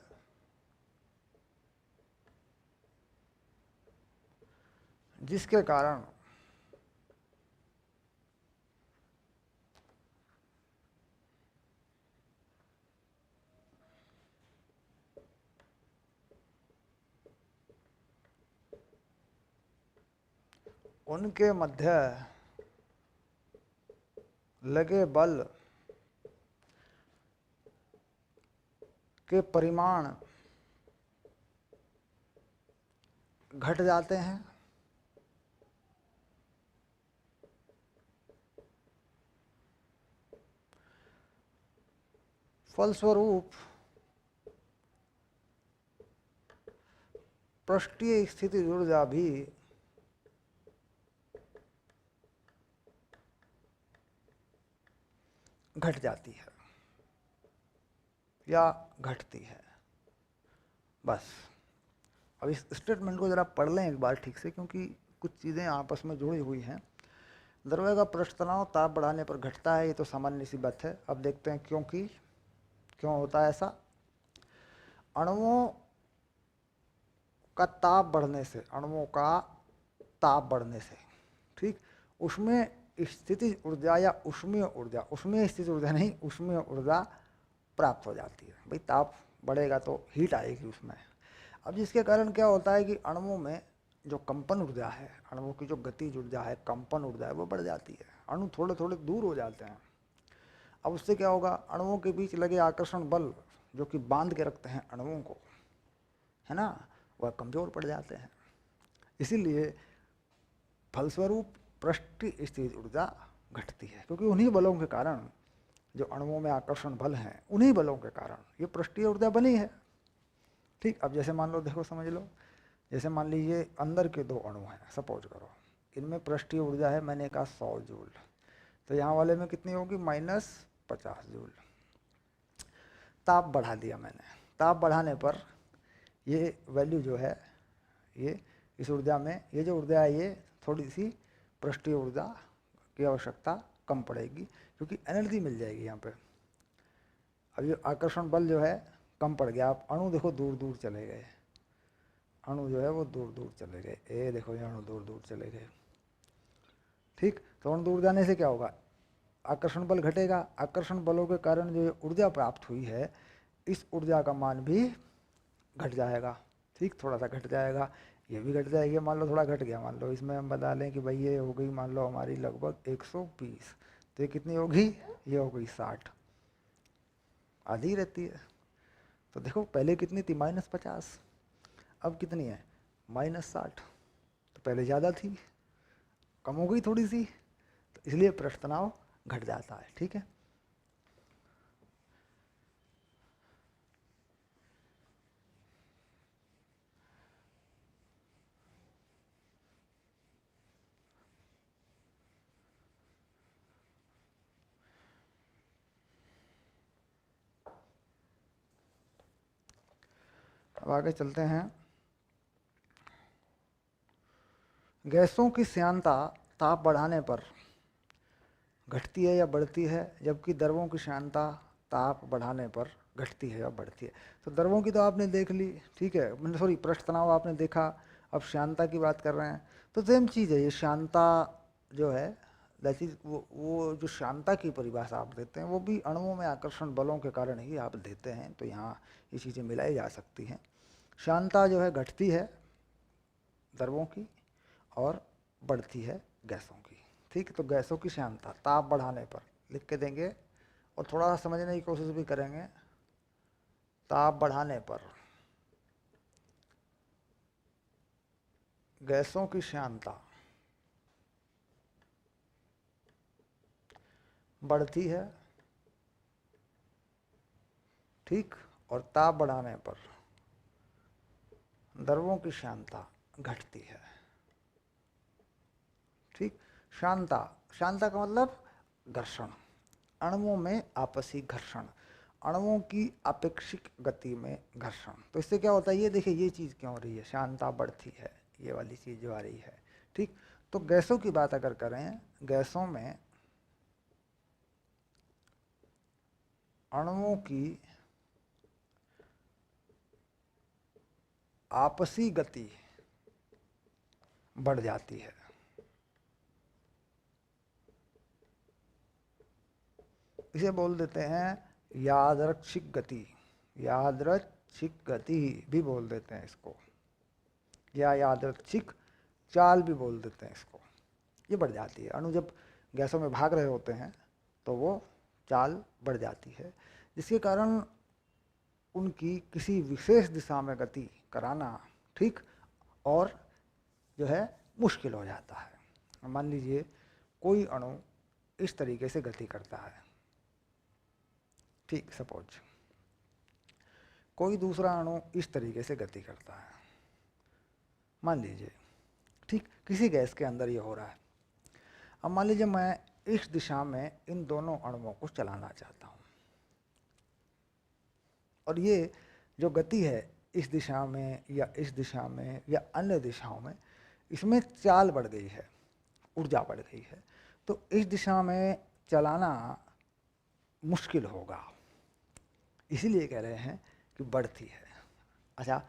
जिसके कारण उनके मध्य लगे बल के परिमाण घट जाते हैं। फलस्वरूप पृष्ठीय स्थिति ऊर्जा भी घट जाती है या घटती है। बस अब इस स्टेटमेंट को जरा पढ़ लें एक बार ठीक से, क्योंकि कुछ चीज़ें आपस में जुड़ी हुई हैं। द्रव्य का पृष्ठ तनाव ताप बढ़ाने पर घटता है, ये तो सामान्य सी बात है। अब देखते हैं क्योंकि क्यों होता है ऐसा? अणुओं का ताप बढ़ने से, अणुओं का ताप बढ़ने से, ठीक, उसमें स्थितिज ऊर्जा या ऊष्मीय ऊर्जा, उसमें स्थितिज ऊर्जा नहीं, ऊष्मीय ऊर्जा प्राप्त हो जाती है। भाई ताप बढ़ेगा तो हीट आएगी उसमें। अब जिसके कारण क्या होता है कि अणुओं में जो कंपन ऊर्जा है, अणुओं की जो गतिज ऊर्जा है, कंपन ऊर्जा है, वो बढ़ जाती है। अणु थोड़े थोड़े दूर हो जाते हैं। अब उससे क्या होगा? अणुओं के बीच लगे आकर्षण बल जो कि बांध के रखते हैं अणुओं को, है ना, वह कमजोर पड़ जाते हैं। इसीलिए फलस्वरूप पृष्ठीय स्थितिज ऊर्जा घटती है, क्योंकि उन्हीं बलों के कारण, जो अणुओं में आकर्षण बल हैं, उन्हीं बलों के कारण ये पृष्ठीय ऊर्जा बनी है। ठीक, अब जैसे मान लो, देखो समझ लो, जैसे मान लीजिए अंदर के दो अणु हैं, सपोज करो, इनमें पृष्ठीय ऊर्जा है, मैंने कहा 100 जूल, तो यहाँ वाले में कितनी होगी? -50 जूल। ताप बढ़ा दिया मैंने, ताप बढ़ाने पर ये वैल्यू जो है, ये इस ऊर्जा में, ये जो ऊर्जा है, ये थोड़ी सी पृष्ठीय ऊर्जा की आवश्यकता कम पड़ेगी, क्योंकि एनर्जी मिल जाएगी यहाँ पे। अब ये आकर्षण बल जो है कम पड़ गया। आप अणु देखो दूर दूर चले गए, अणु जो है वो दूर दूर चले गए, ये देखो ये अणु दूर दूर चले गए। ठीक, तो अणु दूर जाने से क्या होगा? आकर्षण बल घटेगा। आकर्षण बलों के कारण जो ऊर्जा प्राप्त हुई है, इस ऊर्जा का मान भी घट जाएगा। ठीक, थोड़ा सा घट जाएगा, ये भी घट जाएगी। मान लो थोड़ा घट गया, मान लो इसमें हम बता लें कि भाई ये हो गई मान लो हमारी लगभग 120, तो ये कितनी होगी? ये हो गई 60, आधी रहती है। तो देखो पहले कितनी थी? -50, अब कितनी है? -60। तो पहले ज़्यादा थी, कम हो गई थोड़ी सी, तो इसलिए पृष्ठ तनाव घट जाता है। ठीक है, अब आगे चलते हैं। गैसों की श्यानता ताप बढ़ाने पर घटती है या बढ़ती है, जबकि द्रवों की श्यानता ताप बढ़ाने पर घटती है या बढ़ती है। तो द्रवों की तो आपने देख ली, ठीक है, मैंने सॉरी पृष्ठ तनाव आपने देखा। अब श्यानता की बात कर रहे हैं, तो सेम चीज़ है। ये श्यानता जो है, दैट इज वो जो श्यानता की परिभाषा आप देते हैं, वो भी अणुओं में आकर्षण बलों के कारण ही आप देते हैं। तो यहाँ ये चीज़ें मिलाई जा सकती हैं। श्यानता जो है घटती है द्रवों की और बढ़ती है गैसों की। ठीक, तो गैसों की श्यानता ताप बढ़ाने पर लिख के देंगे, और थोड़ा सा समझने की कोशिश भी करेंगे। ताप बढ़ाने पर गैसों की श्यानता बढ़ती है, ठीक, और ताप बढ़ाने पर द्रवों की श्यानता घटती है। ठीक, श्यानता, श्यानता का मतलब घर्षण, अणुओं में आपसी घर्षण, अणुओं की अपेक्षिक गति में घर्षण। तो इससे क्या होता है? ये देखिए ये चीज़ क्यों हो रही है, श्यानता बढ़ती है, ये वाली चीज़ जो आ रही है। ठीक, तो गैसों की बात अगर करें, गैसों में अणुओं की आपसी गति बढ़ जाती है। इसे बोल देते हैं यादृच्छिक गति, यादृच्छिक गति भी बोल देते हैं इसको, या यादृच्छिक चाल भी बोल देते हैं इसको। ये बढ़ जाती है, अणु जब गैसों में भाग रहे होते हैं तो वो चाल बढ़ जाती है, जिसके कारण उनकी किसी विशेष दिशा में गति कराना, ठीक, और जो है मुश्किल हो जाता है। मान लीजिए कोई अणु इस तरीके से गति करता है, ठीक, सपोज कोई दूसरा अणु इस तरीके से गति करता है, मान लीजिए, ठीक, किसी गैस के अंदर ये हो रहा है। अब मान लीजिए मैं इस दिशा में इन दोनों अणुओं को चलाना चाहता हूँ, और ये जो गति है इस दिशा में या इस दिशा में या अन्य दिशाओं में, इसमें चाल बढ़ गई है, ऊर्जा बढ़ गई है, तो इस दिशा में चलाना मुश्किल होगा, इसीलिए कह रहे हैं कि बढ़ती है। अच्छा,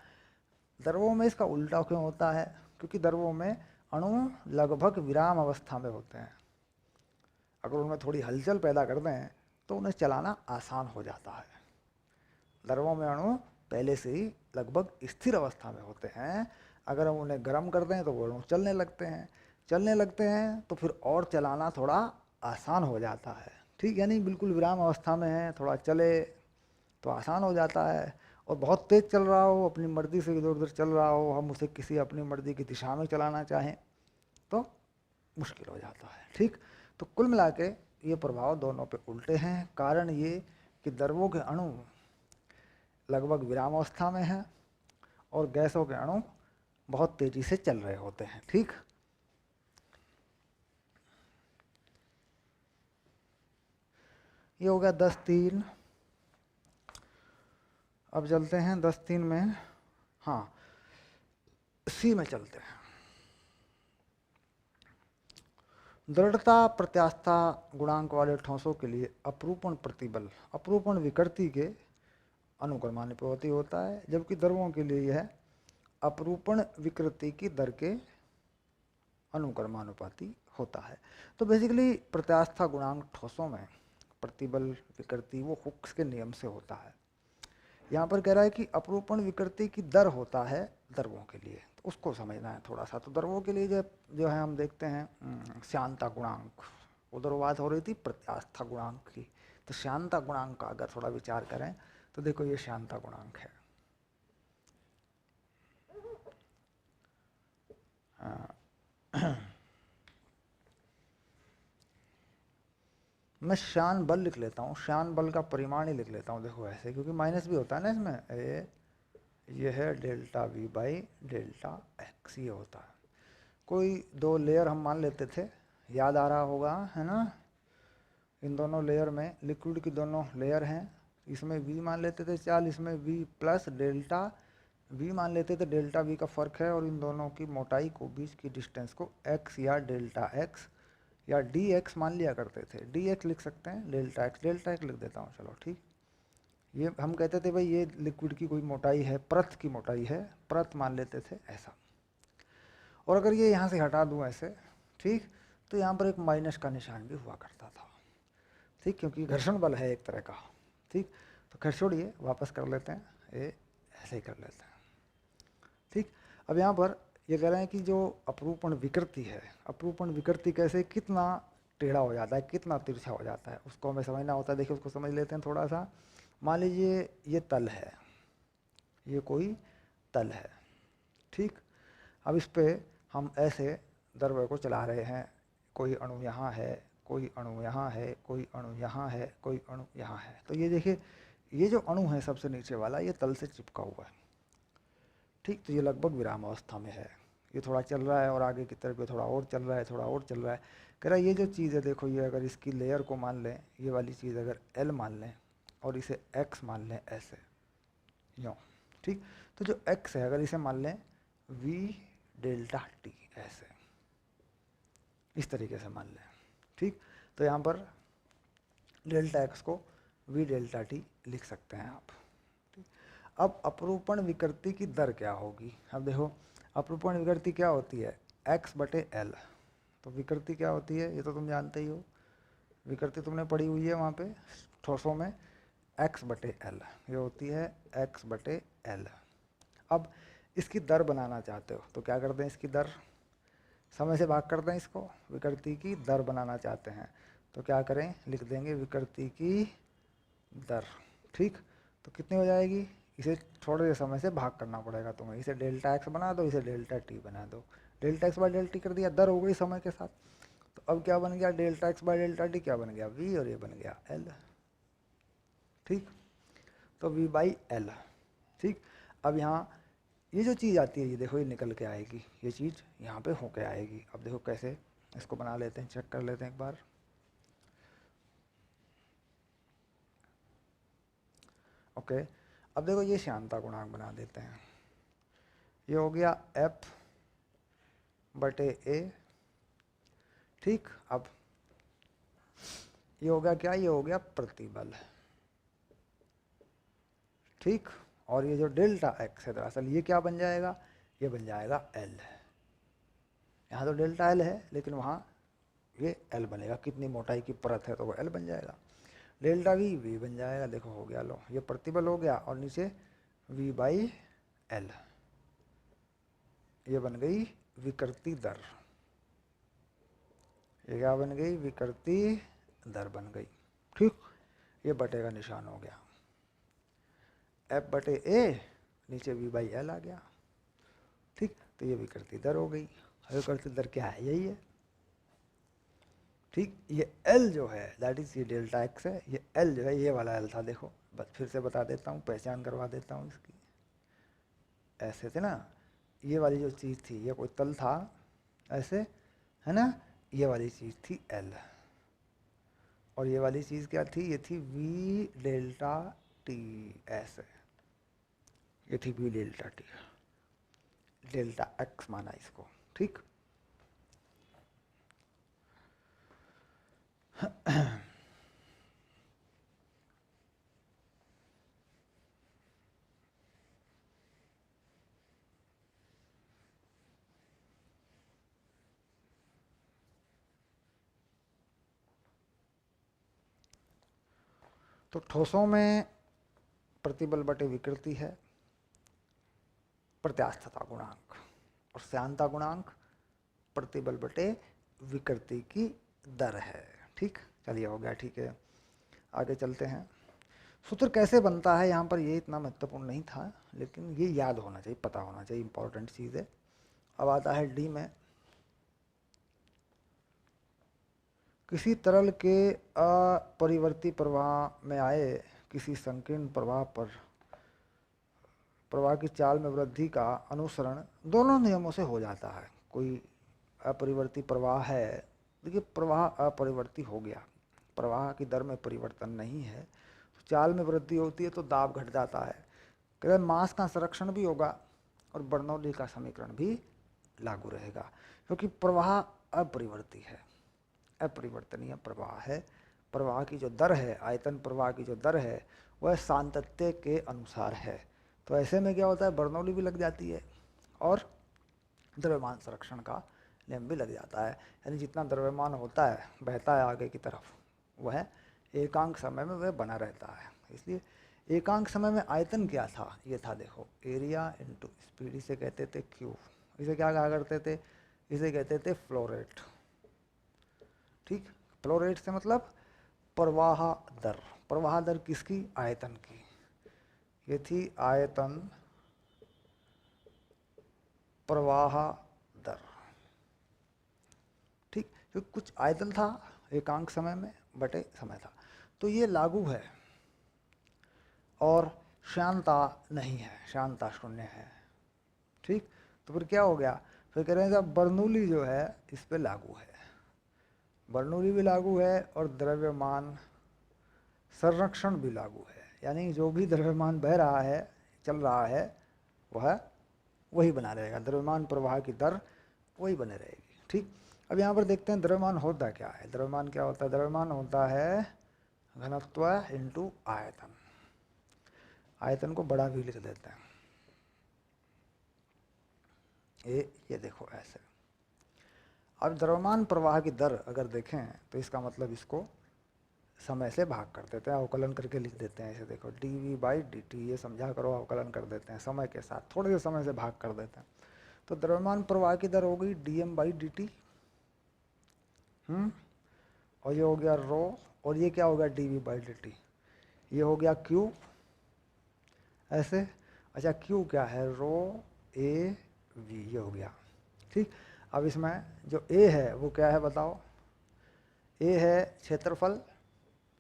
द्रवों में इसका उल्टा क्यों होता है? क्योंकि द्रवों में अणु लगभग विराम अवस्था में होते हैं। अगर उनमें थोड़ी हलचल पैदा कर दें तो उन्हें चलाना आसान हो जाता है। द्रवों में अणु पहले से ही लगभग स्थिर अवस्था में होते हैं। अगर हम उन्हें गर्म कर दें तो वो अणु चलने लगते हैं। चलने लगते हैं तो फिर और चलाना थोड़ा आसान हो जाता है। ठीक, यानी बिल्कुल विराम अवस्था में है, थोड़ा चले तो आसान हो जाता है। और बहुत तेज चल रहा हो, अपनी मर्जी से इधर उधर चल रहा हो, हम उसे किसी अपनी मर्जी की दिशा में चलाना चाहें तो मुश्किल हो जाता है। ठीक, तो कुल मिला के ये प्रभाव दोनों पे उल्टे हैं। कारण ये कि द्रवों के अणु लगभग विराम अवस्था में हैं और गैसों के अणु बहुत तेजी से चल रहे होते हैं। ठीक, ये हो गया 10-3। अब चलते हैं 10-3 में, हाँ सी में चलते हैं। दृढ़ता प्रत्यास्थता गुणांक वाले ठोसों के लिए अपरूपण प्रतिबल अपरूपण विकृति के अनुक्रमानुपाती होता है, जबकि द्रवों के लिए यह अपरूपण विकृति की दर के अनुक्रमानुपाती होता है। तो बेसिकली प्रत्यास्थता गुणांक ठोसों में प्रतिबल विकृति वो हुक्स के नियम से होता है। यहाँ पर कह रहा है कि अपरूपण विकृति की दर होता है द्रवों के लिए, तो उसको समझना है थोड़ा सा। तो द्रवों के लिए जो है हम देखते हैं श्यानता गुणांक, उधर बात हो रही थी प्रत्यास्था गुणांक की। तो श्यानता गुणांक का अगर थोड़ा विचार करें तो देखो ये श्यानता गुणांक है। मैं श्यान बल लिख लेता हूँ, श्यान बल का परिमाण ही लिख लेता हूँ। देखो ऐसे, क्योंकि माइनस भी होता है ना इसमें। ये है delta we by delta x, ये होता है। कोई दो लेयर हम मान लेते थे, याद आ रहा होगा है ना। इन दोनों लेयर में लिक्विड की दोनों लेयर हैं, इसमें वी मान लेते थे चाल, इसमें वी प्लस डेल्टा वी मान लेते थे। डेल्टा वी का फ़र्क है और इन दोनों की मोटाई को, बीच की डिस्टेंस को एक्स या डेल्टा एक्स या डी एक्स मान लिया करते थे। डी एक्स लिख सकते हैं, डेल्टा एक्स लिख देता हूँ, चलो ठीक। ये हम कहते थे भाई ये लिक्विड की कोई मोटाई है, परत की मोटाई है, परत मान लेते थे ऐसा। और अगर ये यहाँ से हटा दूँ ऐसे, ठीक, तो यहाँ पर एक माइनस का निशान भी हुआ करता था। ठीक, क्योंकि घर्षण बल है एक तरह का। ठीक, तो खैर छोड़िए, वापस कर लेते हैं, ये ऐसे ही कर लेते हैं। ठीक, अब यहाँ पर ये कह रहे हैं कि जो अपरूपण विकृति है, अपरूपण विकृति कैसे, कितना टेढ़ा हो जाता है, कितना तिरछा हो जाता है, उसको हमें समझना होता है। देखिए उसको समझ लेते हैं थोड़ा सा। मान लीजिए ये तल है, ये कोई तल है, ठीक। अब इस पे हम ऐसे द्रव्य को चला रहे हैं, कोई अणु यहाँ है, कोई अणु यहाँ है, कोई अणु यहाँ है, कोई अणु यहाँ है। तो ये देखिए, ये जो अणु है सबसे नीचे वाला, ये तल से चिपका हुआ है, ठीक। तो ये लगभग विराम अवस्था में है, ये थोड़ा चल रहा है और आगे की तरफ ये थोड़ा और चल रहा है, थोड़ा और चल रहा है। कह रहा है ये जो चीज़ है, देखो ये अगर इसकी लेयर को मान लें, ये वाली चीज़ अगर L मान लें और इसे x मान लें ऐसे, यूँ, ठीक। तो जो x है अगर इसे मान लें v डेल्टा t ऐसे, इस तरीके से मान लें, ठीक। तो यहाँ पर डेल्टा x को v डेल्टा t लिख सकते हैं आप। अब अपरूपण विकृति की दर क्या होगी? अब देखो अपरूपण विकृति क्या होती है, x बटे एल। तो विकृति क्या होती है ये तो तुम जानते ही हो, विकृति तुमने पढ़ी हुई है वहाँ पे ठोसों में, x बटे एल, ये होती है x बटे एल। अब इसकी दर बनाना चाहते हो तो क्या करते हैं, इसकी दर समय से भाग करते हैं इसको, विकृति की दर बनाना चाहते हैं तो क्या करें, लिख देंगे विकृति की दर, ठीक। तो कितनी हो जाएगी, इसे थोड़े से समय से भाग करना पड़ेगा तुम्हें, इसे डेल्टा एक्स बना दो, इसे डेल्टा टी बना दो। Delta x by delta T कर दिया, दर हो गई समय के साथ। तो अब क्या बन गया, delta x by delta T क्या बन गया, वी, और ये बन गया एल, ठीक। तो वी बाई एल, ठीक। अब यहाँ ये जो चीज़ आती है, ये देखो ये निकल के आएगी, ये चीज़ यहाँ पे होके आएगी। अब देखो कैसे इसको बना लेते हैं, चेक कर लेते हैं एक बार। ओके, अब देखो ये श्यानता गुणांक बना देते हैं, ये हो गया F बटे A, ठीक। अब ये हो गया क्या, ये हो गया प्रतिबल, ठीक। और ये जो डेल्टा एक्स है दरअसल ये क्या बन जाएगा, ये बन जाएगा एल। यहाँ तो डेल्टा एल है लेकिन वहाँ ये एल बनेगा, कितनी मोटाई की परत है तो वो एल बन जाएगा। डेल्टा वी वी बन जाएगा, देखो हो गया, लो ये प्रतिबल हो गया और नीचे वी बाई एल, ये बन गई विकृति दर। ये क्या बन गई, विकृति दर बन गई। ठीक, ये बटे का निशान हो गया, एफ बटे ए, नीचे वी बाई एल आ गया। ठीक, तो ये विकृति दर हो गई। विकृति दर क्या है, यही है। ठीक, ये एल जो है दैट इज ये डेल्टा एक्स है, ये एल जो है ये वाला एल था। देखो बस फिर से बता देता हूँ, पहचान करवा देता हूँ इसकी। ऐसे थे ना, ये वाली जो चीज़ थी, ये कोई तल था ऐसे, है ना, ये वाली चीज़ थी एल, और ये वाली चीज़ क्या थी, ये थी वी डेल्टा टी, ऐसे ये थी we delta T, delta x माना इसको। ठीक, तो ठोसों में प्रतिबल बटे विकृति है प्रत्यास्थता गुणांक, और श्यानता गुणांक प्रतिबल बटे विकृति की दर है। ठीक, चलिए हो गया। ठीक है, आगे चलते हैं। सूत्र कैसे बनता है, यहाँ पर ये इतना महत्वपूर्ण नहीं था, लेकिन ये याद होना चाहिए, पता होना चाहिए, इंपॉर्टेंट चीज़ है। अब आता है डी में, किसी तरल के अपरिवर्ती प्रवाह में आए किसी संकीर्ण प्रवाह पर प्रवाह की चाल में वृद्धि का अनुसरण दोनों नियमों से हो जाता है। कोई अपरिवर्ती प्रवाह है, देखिए प्रवाह अपरिवर्ती हो गया, प्रवाह की दर में परिवर्तन नहीं है, तो चाल में वृद्धि होती है तो दाब घट जाता है, कह मास का संरक्षण भी होगा और बर्नौली का समीकरण भी लागू रहेगा, क्योंकि प्रवाह अपरिवर्ती है, अपरिवर्तनीय प्रवाह है। प्रवाह की जो दर है, आयतन प्रवाह की जो दर है, वह सातत्य के अनुसार है। तो ऐसे में क्या होता है, बर्नौली भी लग जाती है और द्रव्यमान संरक्षण का नियम भी लग जाता है। यानी जितना द्रव्यमान होता है, बहता है आगे की तरफ, वह एकांक समय में वह बना रहता है। इसलिए एकांक समय में आयतन क्या था, ये था देखो एरिया इंटू स्पीड, इसे कहते थे क्यू। इसे क्या कहा करते थे, इसे कहते थे फ्लो रेट। ठीक, फ्लो रेट से मतलब प्रवाह दर। प्रवाह दर किसकी, आयतन की। ये थी आयतन प्रवाह दर। ठीक, क्योंकि कुछ आयतन था एकांक समय में बटे समय था, तो ये लागू है, और श्यानता नहीं है, श्यानता शून्य है। ठीक, तो फिर क्या हो गया, फिर कह रहे हैं जब बर्नौली जो है इस पे लागू है, बर्नौली भी लागू है और द्रव्यमान संरक्षण भी लागू है। यानी जो भी द्रव्यमान बह रहा है, चल रहा है, वह वही बना रहेगा, द्रव्यमान प्रवाह की दर वही बने रहेगी। ठीक, अब यहाँ पर देखते हैं द्रव्यमान होता क्या है। द्रव्यमान क्या होता है, द्रव्यमान होता है घनत्व इंटू आयतन। आयतन को बड़ा भी लिख देते हैं, ये देखो ऐसे। अब द्रव्यमान प्रवाह की दर अगर देखें तो इसका मतलब इसको समय से भाग कर देते हैं, अवकलन करके लिख देते हैं। ऐसे देखो d v by d t, ये समझा करो, अवकलन कर देते हैं समय के साथ, थोड़े से समय से भाग कर देते हैं। तो द्रव्यमान प्रवाह की दर हो गई d m by d t, और ये हो गया रो, और ये क्या हो गया d v by d t, ये हो गया क्यू ऐसे। अच्छा क्यू क्या है, रो ए वी, ये हो गया। ठीक, अब इसमें जो ए है वो क्या है बताओ, ए है क्षेत्रफल,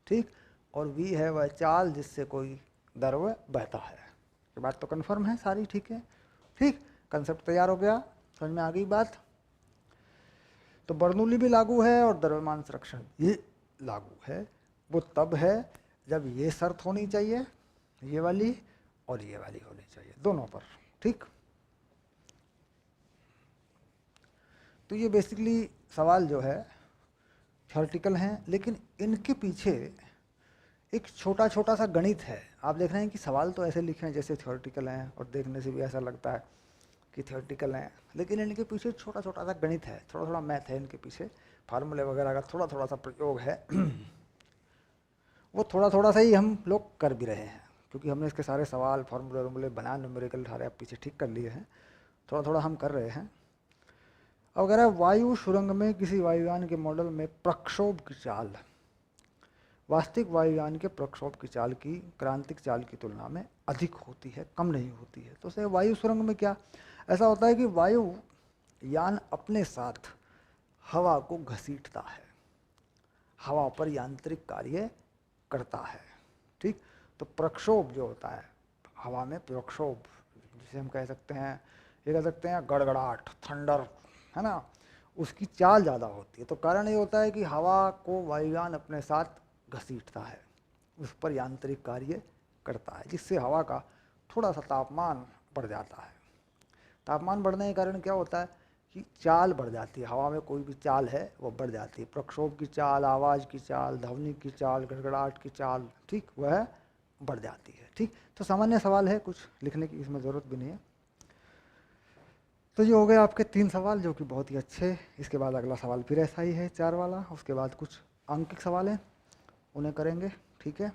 ठीक, और वी है वह चाल जिससे कोई द्रव्य बहता है। ये बात तो कन्फर्म है सारी, ठीक है। ठीक, कंसेप्ट तैयार हो गया, समझ में आ गई बात। तो बर्नौली भी लागू है और द्रव्यमान संरक्षण ये लागू है। वो तब है जब ये शर्त होनी चाहिए, ये वाली और ये वाली होनी चाहिए दोनों पर। ठीक, तो ये बेसिकली सवाल जो है थ्योरेटिकल हैं, लेकिन इनके पीछे एक छोटा छोटा सा गणित है। आप देख रहे हैं कि सवाल तो ऐसे लिखे हैं जैसे थ्योरेटिकल हैं, और देखने से भी ऐसा लगता है कि थ्योरेटिकल हैं, लेकिन इनके पीछे छोटा छोटा सा गणित है, थोड़ा थोड़ा मैथ है इनके पीछे, फार्मूले वगैरह का थोड़ा थोड़ा सा प्रयोग है। वो थोड़ा थोड़ा सा ही हम लोग कर भी रहे हैं, क्योंकि हमने इसके सारे सवाल फार्मूले वार्मूले बना न्यूमेरिकल सारे आप पीछे ठीक कर लिए हैं, थोड़ा थोड़ा हम कर रहे हैं। अब अगर वायु सुरंग में किसी वायुयान के मॉडल में प्रक्षोभ की चाल वास्तविक वायुयान के प्रक्षोभ की चाल की क्रांतिक चाल की तुलना में अधिक होती है, कम नहीं होती है। तो उसे वायु सुरंग में क्या ऐसा होता है कि वायु यान अपने साथ हवा को घसीटता है, हवा पर यांत्रिक कार्य करता है, ठीक। तो प्रक्षोभ जो होता है हवा में, प्रक्षोभ जिसे हम कह सकते हैं, ये कह सकते हैं गड़गड़ाहट, थंडर, है ना, उसकी चाल ज़्यादा होती है। तो कारण ये होता है कि हवा को वायुयान अपने साथ घसीटता है, उस पर यांत्रिक कार्य करता है, जिससे हवा का थोड़ा सा तापमान बढ़ जाता है। तापमान बढ़ने के कारण क्या होता है कि चाल बढ़ जाती है, हवा में कोई भी चाल है वो बढ़ जाती है, प्रक्षोभ की चाल, आवाज़ की चाल, ध्वनि की चाल, गड़गड़ाहट की चाल, ठीक, वह बढ़ जाती है, ठीक। तो सामान्य सवाल है, कुछ लिखने की इसमें ज़रूरत भी नहीं है। तो ये हो गए आपके 3 सवाल जो कि बहुत ही अच्छे। इसके बाद अगला सवाल फिर ऐसा ही है 4 वाला, उसके बाद कुछ अंकित सवाल हैं उन्हें करेंगे, ठीक है।